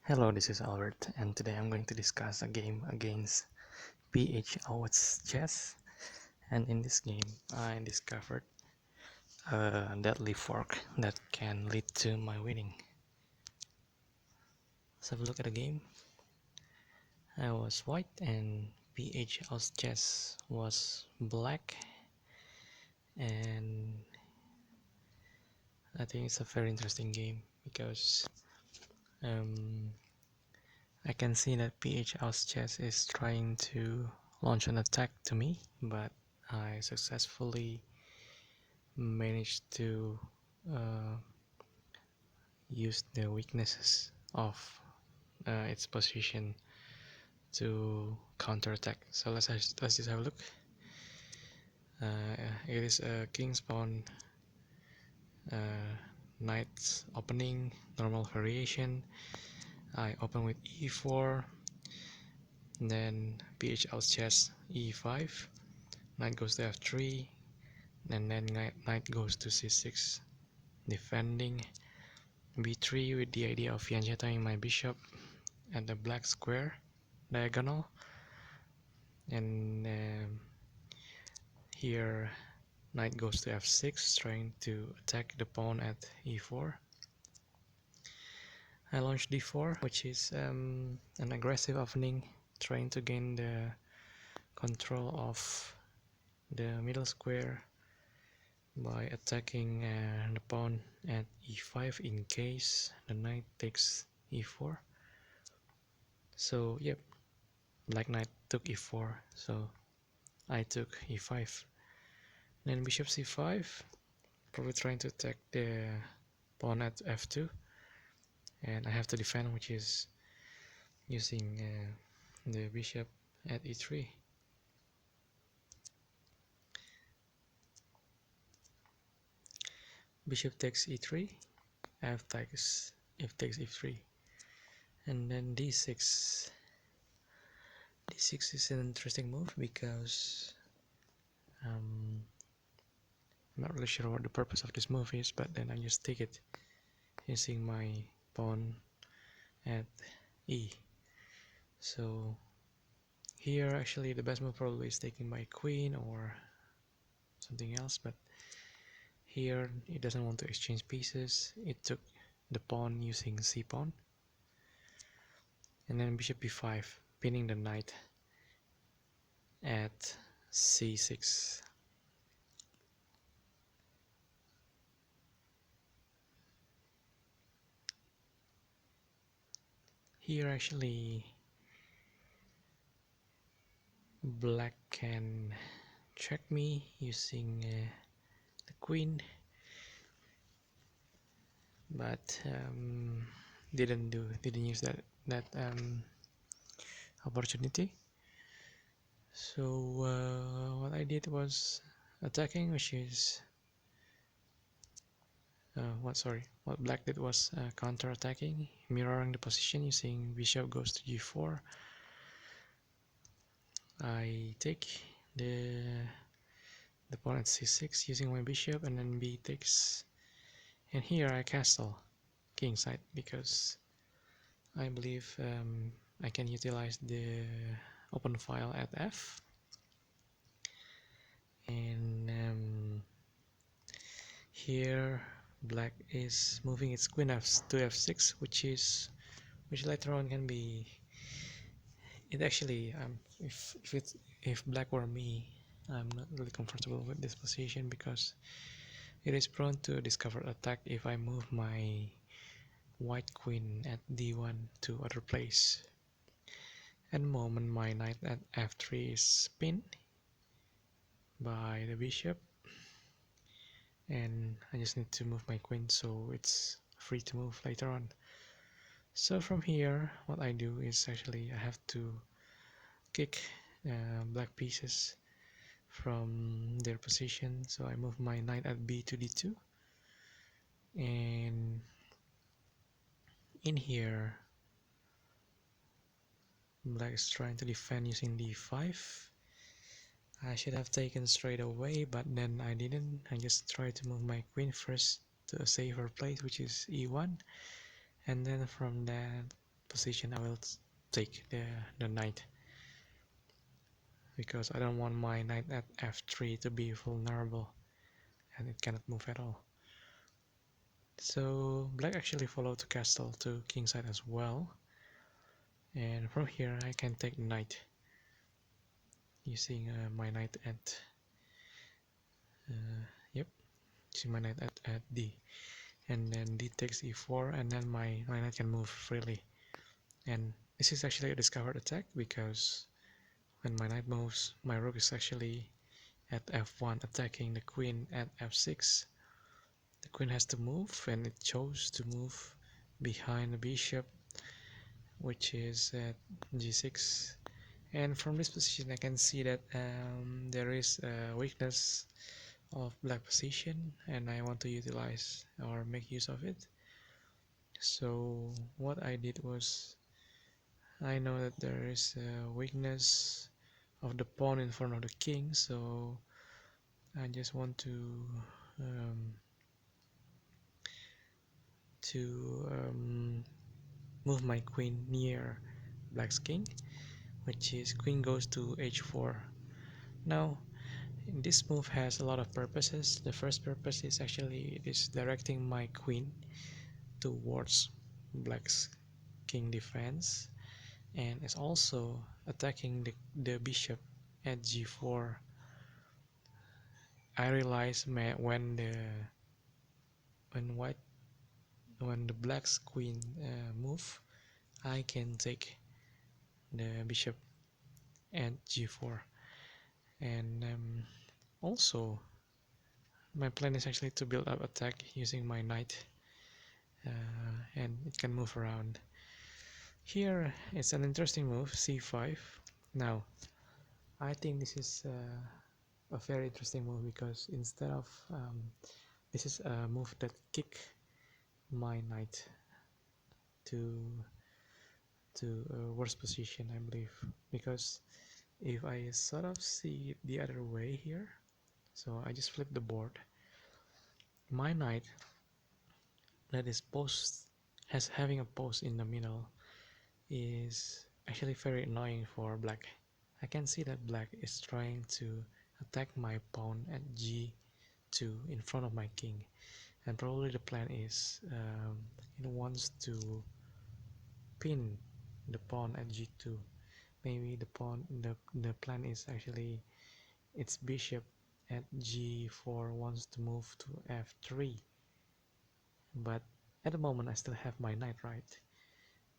Hello, this is Albert, and today I'm going to discuss a game against phaustchess. And in this game, I discovered a deadly fork that can lead to my winning. Let's have a look at the game. I was white, and phaustchess was black, and I think it's a very interesting game because um, I can see that phaustchess is trying to launch an attack to me, but I successfully managed to uh, use the weaknesses of its position to counterattack. So let's just have a look. It is a king's pawn, uh, knight's opening, normal variation. I open with e4, then phaustchess e5, knight goes to f3, and then knight goes to c6, defending b3 with the idea of fianchetting my bishop at the black square diagonal, and here knight goes to f6 trying to attack the pawn at e4. I launch d4, which is an aggressive opening, trying to gain the control of the middle square by attacking the pawn at e5 in case the knight takes e4. So yep, black knight took e4, so I took e5. Then bishop c5, probably trying to attack the pawn at f2, and I have to defend, which is using the bishop at e3. Bishop takes e3, f takes e3, and then d6. d6 is an interesting move because I'm not really sure what the purpose of this move is, but then I just take it using my pawn at e. So here actually the best move probably is taking my queen or something else, but here it doesn't want to exchange pieces. It took the pawn using c pawn, and then bishop b5, pinning the knight at c6. Here actually black can check me using the queen, but didn't use that opportunity. So what I did was attacking, which is what black did was counter-attacking, mirroring the position using bishop goes to g4. I take the pawn at c6 using my bishop, and then b takes, and here I castle kingside because I believe I can utilize the open file at f, and here black is moving its queen to f6, which later on can be it actually if black were me, I'm not really comfortable with this position because it is prone to discover attack if I move my white queen at d1 to other place. At the moment my knight at f3 is pinned by the bishop, and I just need to move my queen so it's free to move later on. So from here what I do is actually I have to kick black pieces from their position, so I move my knight at b to d2, and in here black is trying to defend using d5. I should have taken straight away, but then I didn't. I just tried to move my queen first to a safer place, which is e1, and then from that position, I will take the knight, because I don't want my knight at f3 to be vulnerable and it cannot move at all. So black actually followed the castle to kingside as well, and from here I can take knight using my knight at yep, using my knight at d, and then d takes e4, and then my knight can move freely. And this is actually a discovered attack, because when my knight moves, my rook is actually at f1 attacking the queen at f6. The queen has to move, and it chose to move behind the bishop, which is at g6. And from this position I can see that there is a weakness of black position, and I want to utilize or make use of it. So what I did was, I know that there is a weakness of the pawn in front of the king, so I just want um, to move my queen near black's king, which is queen goes to h4. Now this move has a lot of purposes. The first purpose is actually it is directing my queen towards black's king defense, and it's also attacking the bishop at g4. I realize when white when the black's queen move, I can take the bishop at g4. And also my plan is actually to build up attack using my knight, and it can move around. Here it's an interesting move, c5. Now I think this is a very interesting move, because instead of this is a move that kick my knight to a worse position, I believe, because if I sort of see it the other way here, so I just flip the board, my knight that is having a post in the middle is actually very annoying for black. I can see that black is trying to attack my pawn at g2 in front of my king, and probably the plan is it wants to pin the pawn at g2. Maybe the plan is actually its bishop at g4 wants to move to f3, but at the moment I still have my knight, right?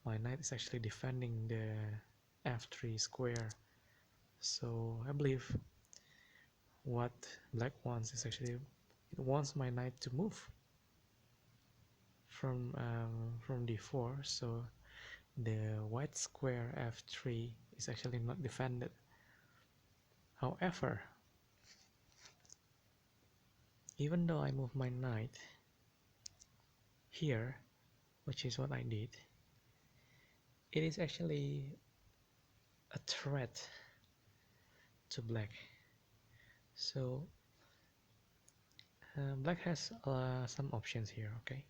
My knight is actually defending the f3 square, so I believe what black wants is actually it wants my knight to move from d4, so the white square f3 is actually not defended. However, even though I move my knight here, which is what I did, it is actually a threat to black. So black has some options here. Okay,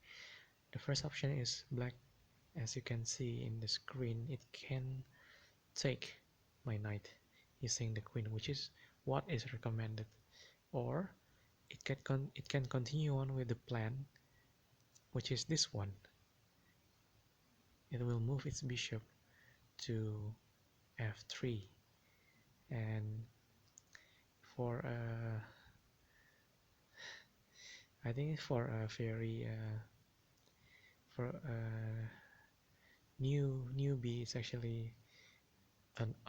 the first option is black, as you can see in the screen, it can take my knight using the queen, which is what is recommended, or it can continue on with the plan, which is this one. It will move its bishop to f3, and for I think for a very for a newbie, it's actually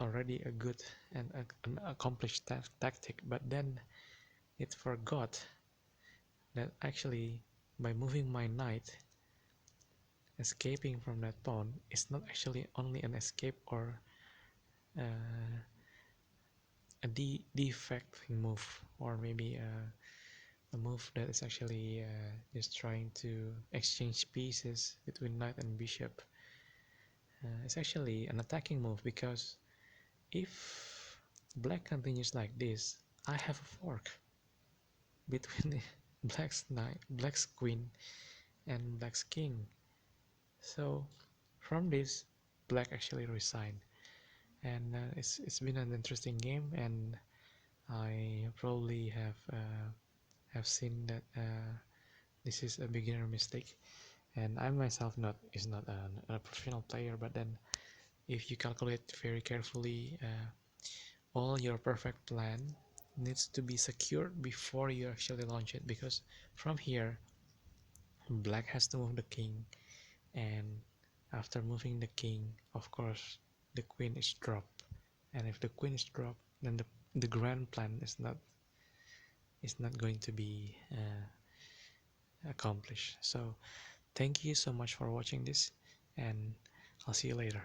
already a good and an accomplished tactic. But then it forgot that actually by moving my knight, escaping from that pawn is not actually only an escape or a defecting move, or maybe a move that is actually just trying to exchange pieces between knight and bishop. It's actually an attacking move, because if black continues like this, I have a fork between black's knight, black's queen, and black's king. So from this, black actually resigned. And it's been an interesting game, and I probably have seen that this is a beginner mistake. And I myself is not a professional player, but then if you calculate very carefully, all your perfect plan needs to be secured before you actually launch it, because from here black has to move the king, and after moving the king, of course the queen is dropped, and if the queen is dropped, then the grand plan is not going to be accomplished. So thank you so much for watching this, and I'll see you later.